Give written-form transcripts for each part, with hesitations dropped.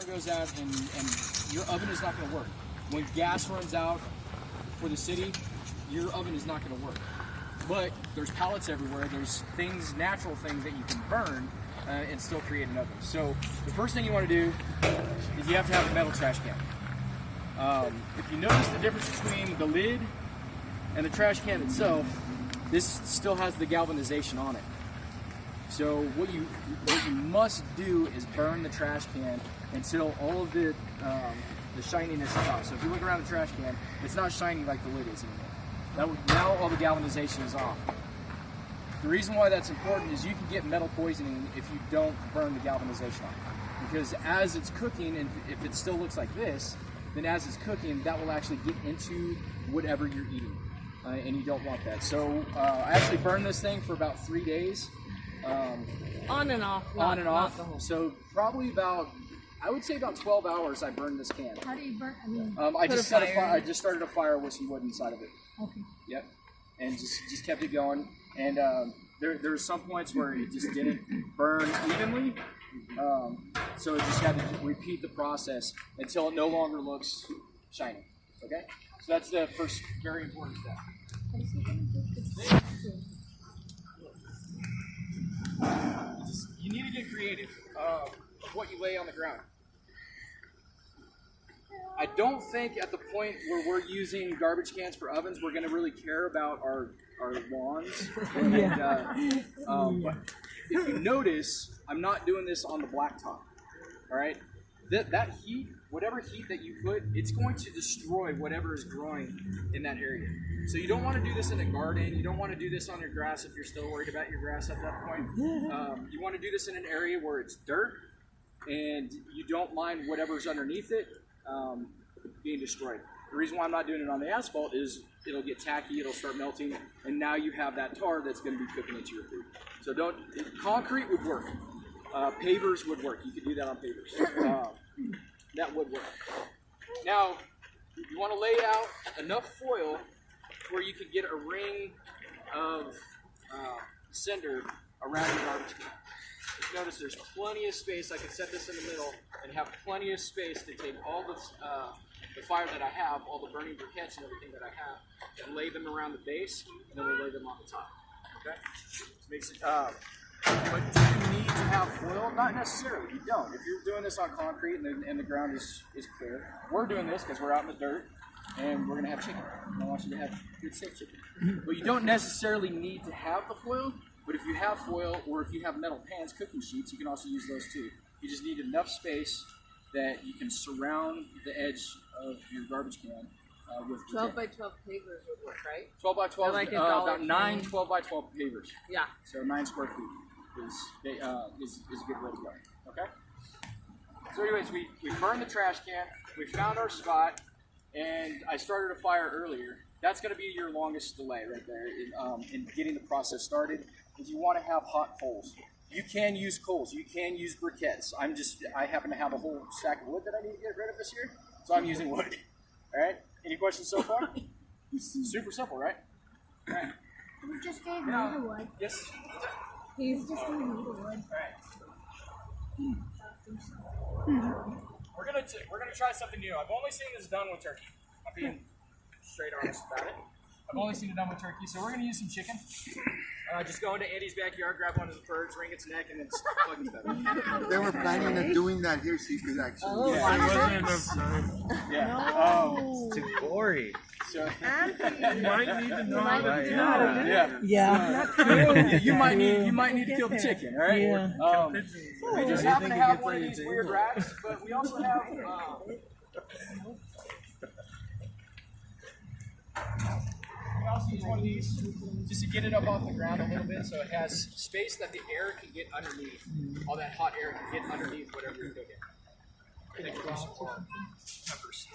goes out and your oven is not going to work. When gas runs out for the city, your oven is not going to work. But there's pallets everywhere. There's things, natural things that you can burn and still create an oven. So the first thing you want to do is you have to have a metal trash can. If you notice the difference between the lid and the trash can itself, this still has the galvanization on it. So what you must do is burn the trash can until all of the shininess is off. So if you look around the trash can, it's not shiny like the lid is anymore. Now all the galvanization is off. The reason why that's important is you can get metal poisoning if you don't burn the galvanization off. Because as it's cooking, and if it still looks like this, then as it's cooking, that will actually get into whatever you're eating. And you don't want that. So I actually burned this thing for about 3 days. On and off. On and off. So probably about, I would say about 12 hours I burned this can. How do you burn? I mean, I just started a fire with some wood inside of it. Okay. Yep. And just kept it going. And there's some points where it just didn't burn evenly. So it just had to repeat the process until it no longer looks shiny. Okay? So that's the first very important step. You need to get creative of what you lay on the ground. I don't think at the point where we're using garbage cans for ovens, we're going to really care about our lawns. But if you notice, I'm not doing this on the blacktop. All right? That heat, whatever heat that you put, it's going to destroy whatever is growing in that area. So you don't want to do this in a garden. You don't want to do this on your grass if you're still worried about your grass at that point. You want to do this in an area where it's dirt and you don't mind whatever's underneath it being destroyed. The reason why I'm not doing it on the asphalt is it'll get tacky, it'll start melting, and now you have that tar that's going to be cooking into your food. So concrete would work. Pavers would work. You could do that on pavers. That would work. Now, you want to lay out enough foil where you can get a ring of cinder around your garbage can. Notice there's plenty of space. I can set this in the middle and have plenty of space to take all the fire that I have, all the burning briquettes and everything that I have, and lay them around the base, and then we'll lay them on the top. Okay? This makes it, but do you need to have foil? Not necessarily. You don't. If you're doing this on concrete and the ground is clear, we're doing this because we're out in the dirt and we're going to have chicken. I want you to have good safe chicken. But you don't necessarily need to have the foil. But if you have foil or if you have metal pans, cooking sheets, you can also use those too. You just need enough space that you can surround the edge of your garbage can with 12 by 12 pavers would work, right? 12 by 12, like about 9 12 by 12 pavers. Yeah. So 9 square feet is a good way to go. Okay? So anyways, we burned the trash can, we found our spot, and I started a fire earlier. That's going to be your longest delay right there in getting the process started. Is you want to have hot coals. You can use coals. You can use briquettes. I happen to have a whole stack of wood that I need to get rid of this year, so I'm using wood. All right. Any questions so far? Super simple, right? All right. You just gave me the wood. Yes. He's just giving me the wood. All right. We're gonna try something new. I've only seen this done with turkey. I'm being straight honest about it. I've only seen it done with turkey, so we're going to use some chicken. Just go into Andy's backyard, grab one of the birds, wring its neck, and then plug its feather. They were planning on doing that here, secret actually. Oh, Yeah. It's too gory. So, You might need to know yeah. You might need to kill the chicken, all right? Yeah. We just happen to have one of these weird racks, but we also have. We also use one of these just to get it up off the ground a little bit so it has space that the air can get underneath. All that hot air can get underneath whatever you're cooking. I think we'll do some more peppers.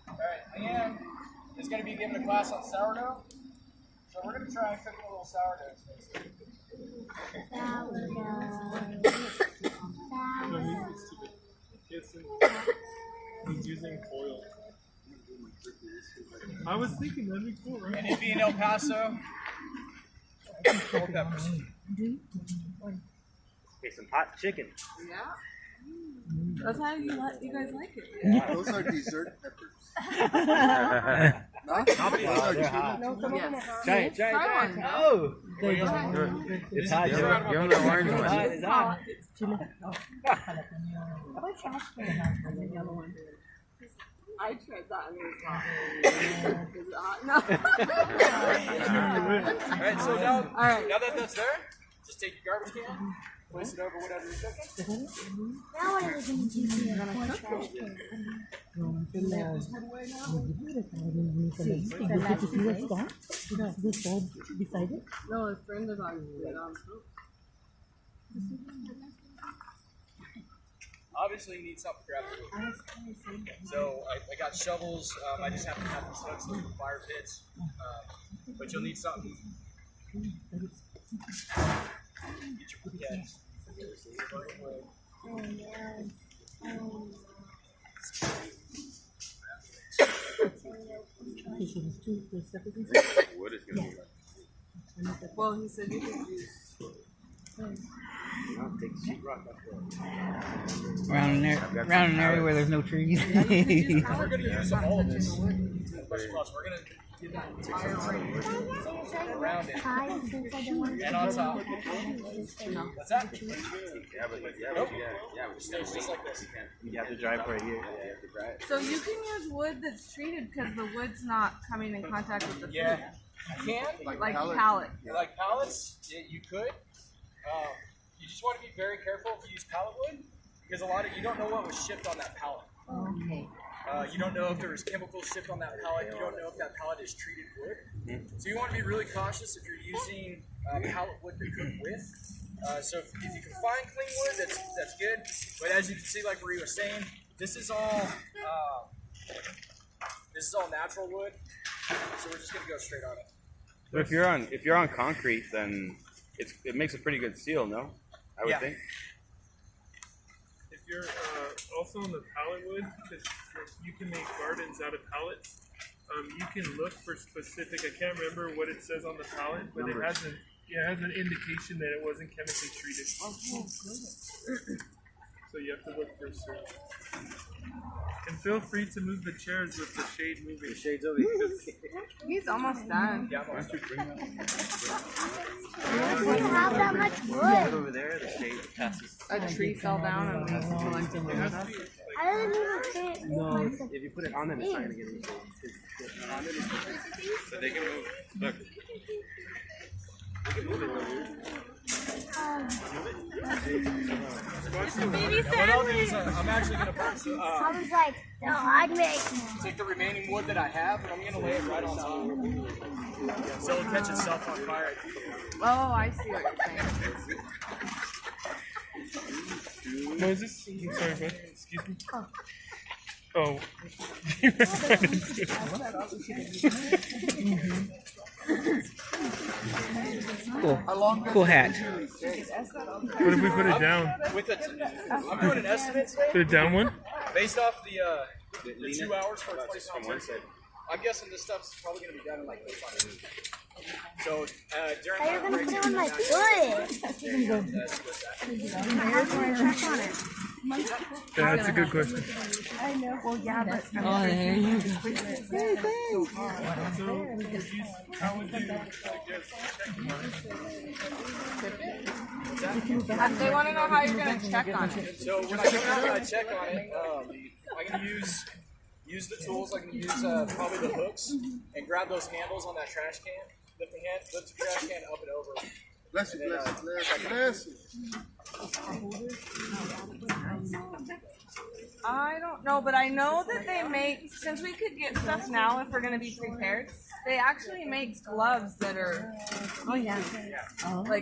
Alright, Leanne is going to be giving a class on sourdough. So we're going to try and cook a little sourdough today. He's using foil. I was thinking that'd be cool, right? And it being El Paso, Cold peppers. Okay, some hot chicken. Yeah. That's how you guys like it. Those are dessert peppers. No? Those Those are chili. Yes. Try it. Try one. Oh! It's hot. Give him the orange one. It's hot. I tried that and it was hot. Is it hot? No. Alright, so now, Alright. now that that's there, just take your garbage can, place it over whatever you're cooking. Now what are we going to do to your poor trash can? No, his friend is on it. Obviously, you need something to grab the wood. So I got shovels. I just happen to have these hooks like fire pits. But you'll need something. Get your briquettes. Wood is gonna be Well, he said you could use. Around an area where there's no trees. We're going to use all of this. We're going to get that entire ring around it and on top. What's that? Nope. It's just like this. You have to dry for a year. So you can use wood that's treated because the wood's not coming in contact with the food. Yeah. You can. Like pallet. Like pallets, you could. You just want to be very careful if you use pallet wood because you don't know what was shipped on that pallet. Okay. You don't know if there was chemicals shipped on that pallet. You don't know if that pallet is treated wood. So you want to be really cautious if you're using pallet wood to cook with. So if you can find clean wood, that's good. But as you can see, like Marie was saying, this is all natural wood. So we're just gonna go straight on it. But if you're on concrete, then it makes a pretty good seal, no? I would think. If you're also on the pallet wood, because you can make gardens out of pallets, you can look for specific. I can't remember what it says on the pallet, but it has an indication that it wasn't chemically treated. So you have to look for certain. And feel free to move the chairs with the shade moving. The shade's over here. He's almost done. Yeah, I'm almost done. We don't have that much wood. Over there, the shade passes. A tree fell down and we collected it. I don't even fit. No, if you put it on them, it's not gonna get any shade. So they can move. Look. Baby What I'll do is I'm actually going to I was like, no, I'd make. take the remaining wood that I have and I'm going to lay it right on top. So it'll catch itself on fire. Oh, I see what you're saying. Moses, I'm sorry, bud. Excuse me. Oh. Cool hat. What if we put it down? I'm doing an estimate today Put it down one? based off the 2 hours for a 20 pound turkey. I'm guessing this stuff's probably going to be done in like 45 minutes. So during How are you my gonna break, put it on my foot? That's a good question. Well, yeah, but Oh, there you go. How would you they want to know how you're going to check on it. so when I come out and I check on it, I'm going to use the tools. I'm going to use probably the hooks and grab those handles on that trash can. Lift the trash can up and over. Bless you, bless you, bless you. I don't know, but I know that they make, since we could get stuff now if we're going to be prepared, they actually make gloves that are, like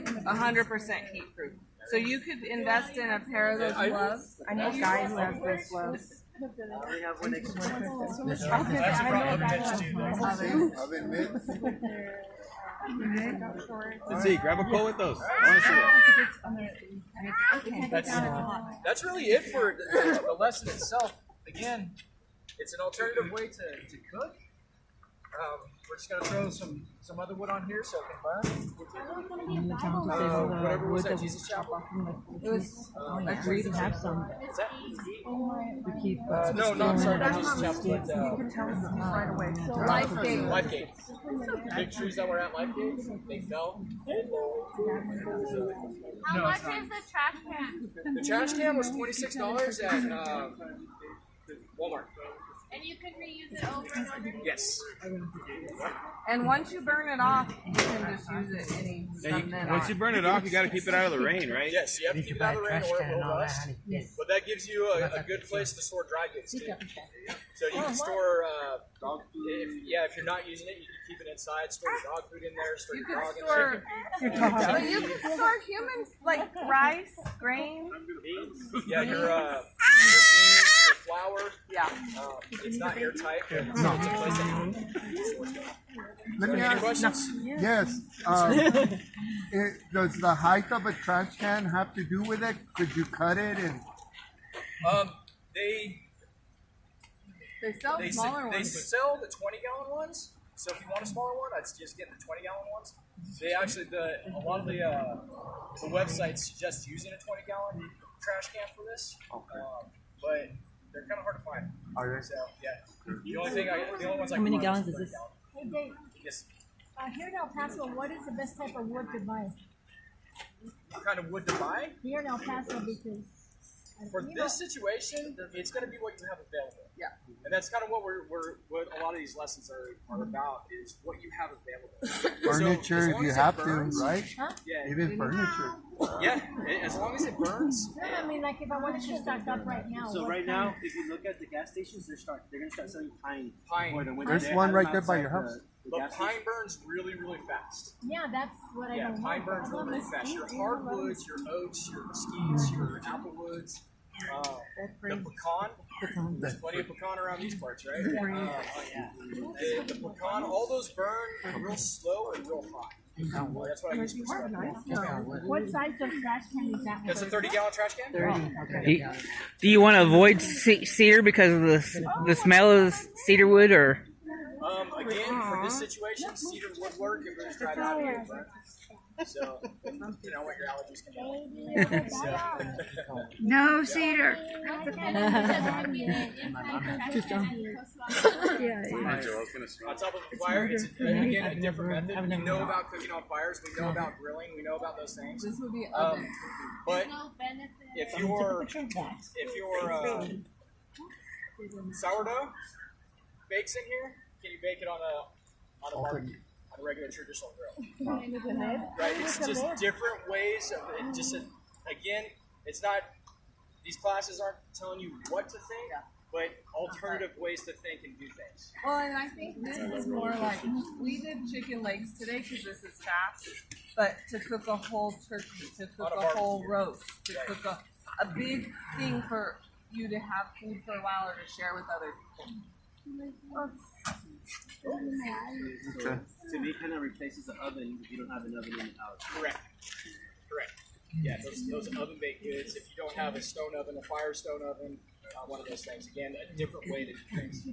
100% heat proof. So you could invest in a pair of those gloves. I know a guy who has those gloves. We have one next I actually brought oven mitts too. Oven mitts. Let's see, grab a pole with those. I want to see it. That's really it for the lesson itself. Again, it's an alternative way to cook. We're just gonna throw some other wood on here so it can burn. the town to save all the whatever was wood that that Jesus Chapel? It was agreed to have some Is that? to keep. No, I'm sorry, not Jesus Chapel, you can tell us right away. So Life Gate. Life Gate. Big trees that were at Life Gate, they fell. How much is the trash can? The trash can was $26 at Walmart. And you can reuse it over and over. Yes. And once you burn it off, you can just use it any from then Once you on. burn it off, you got to keep it out of the rain, right? Yes, you have to keep it out of the rain or it will rust. Yes. But that gives you a good place to store dry goods too. So you can store dog food. If you're not using it, you can keep it inside. Store your dog food in there. Store You your can dog and store, chicken. but you can store humans like rice, grain. Yeah, your beans, your flour. Yeah. It's not airtight. But it's a place that you can store stuff. Let me Any ask. questions? Yes. Does the height of a trash can have to do with it? Could you cut it and? They sell They smaller they ones. sell the 20-gallon ones. So if you want a smaller one, I'd suggest getting the 20-gallon ones. They actually a lot of the websites suggest using a 20-gallon trash can for this. But they're kind of hard to find. Are they? So yeah, the only ones I How many can find gallons is this? Hey Dave, Yes. here in El Paso, what is the best type of wood to buy? What kind of wood to buy? Here in El Paso, because For this situation, it's going to be what you have available. Yeah. And that's kind of what what a lot of these lessons are about is what you have available. Furniture, So, as if long you as it have burns, to, right? Yeah. Even furniture. Yeah. As long as it burns. no, I mean, like if I wanted to stock up right now. So what right kind now, if you look at the gas stations, they're gonna start selling pine. Pine. for the winter. There's They one have right them there by outside your house. the But gas pine station. burns really, really fast. Yeah, that's what I Yeah, don't pine want. burns I really, want really fast. Your mesquite, you know, hardwoods, your oaks, your mesquites, your applewoods, the pecan. There's plenty of pecan around these parts, right? The pecan, all those burn real slow and real hot. That's what I use for stuff. What size of trash can is that? That's a 30-gallon trash can? Do you want to avoid cedar because of the smell of cedar wood, or? Again, for this situation, cedar would work if it was dried out here. So, you know what your allergies can be. So, No cedar. on top of a fire, it's again a different method. We know about cooking on fires. We know about grilling. We know about those things. This would be oven. But if your sourdough bakes in here, can you bake it on a barbecue, on a regular traditional grill? Right? It's just different ways of it. Again, it's not. These classes aren't telling you what to think, but alternative ways to think and do things. Well, and I think this is more like, we did chicken legs today because this is fast, but to cook a whole turkey, to cook a whole roast, to cook a big thing for you to have food for a while or to share with other people. To me, kind of replaces the oven if you don't have an oven in the house. Correct. Yeah, those oven baked goods. If you don't have a stone oven, a Firestone oven, one of those things. Again, a different way to do things, a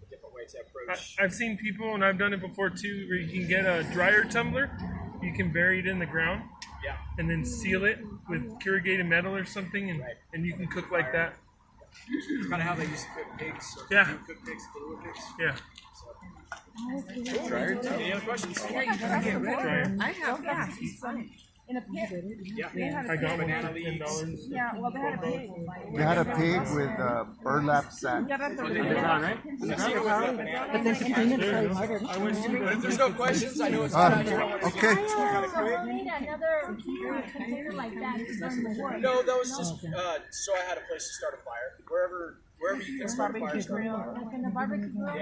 different way to approach. I've seen people, and I've done it before too, where you can get a dryer tumbler, you can bury it in the ground, Yeah. and then seal it with corrugated metal or something, and you can cook like that. It's kind of how they used to cook pigs. Or Yeah. Cook pigs, glue pigs. Yeah. Any other questions? Yeah, you can get rid of it. Dryer. I have that. He's funny. In a pit. Yeah. I got one Banana for leaves. $10. Yeah, well, they had a pig. You had a pig with a burlap sack. Underground, right? I've seen it with banana But then to clean it, it's harder. But if there's no questions, I know it's not out here. I want to Okay. get kind of So quick. we'll need another container like that to burn the wood. No, that was just so I had a place to start a fire. Wherever you can start a fire, start a fire. Like in the barbecue grill.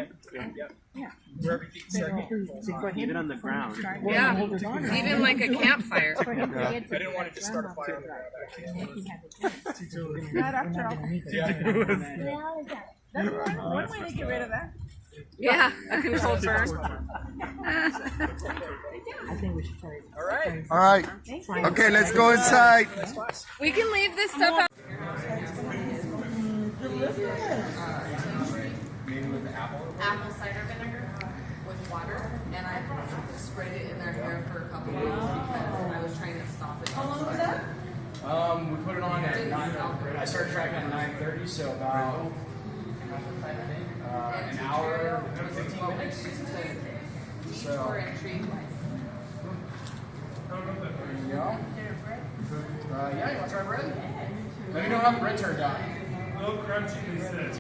Yeah. Wherever you can start getting full time. Even on the ground. Yeah, even like a campfire. I didn't want to just start a fire on the ground. Right after all. Yeah, is that? That's one way to get rid of that. Yeah, a controlled burn. I think we should try it. All right. All right. Okay, let's go inside. We can leave this stuff out. Apple cider vinegar with water, and I sprayed it in their hair for a couple of weeks because I was trying start tracking at 9:30, so about an hour, 15 minutes. So there you go. Yeah, you want to try bread? Let me know how the bread turned out. A little crunchy, he says.